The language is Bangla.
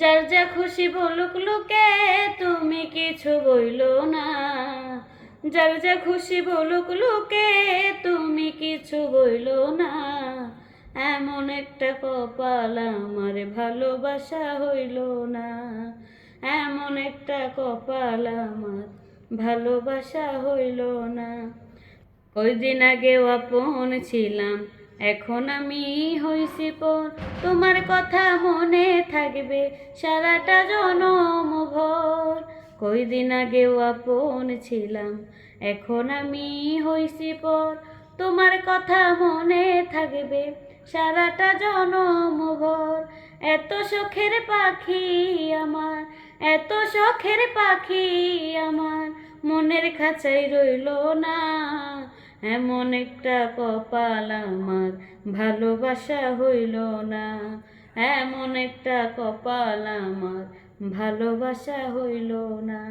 যার যা খুশি বলুক লোকে, তুমি কিছু বইলো না। যার যা খুশি বলুক লোকে, তুমি কিছু বইলো না। এমন একটা কপাল আমার ভালোবাসা হইল না। এমন একটা কপাল আমার ভালোবাসা হইল না। কয়দিন আগেও আপন ছিলাম, এখন আমি হইছি পর। তোমার কথা মনে থাকবে সারাটা জনম ভর। কয়দিন আগেও আপন ছিলাম, এখন আমি হইছি পর। তোমার কথা মনে থাকবে সারাটা জনম ভর। এত শখের পাখি আমার, এত শখের পাখি আমার, মনের খাঁচায় রইল না। এমন একটা কপাল আমার ভালোবাসা হইল না। এমন একটা কপাল আমার ভালোবাসা হইল না।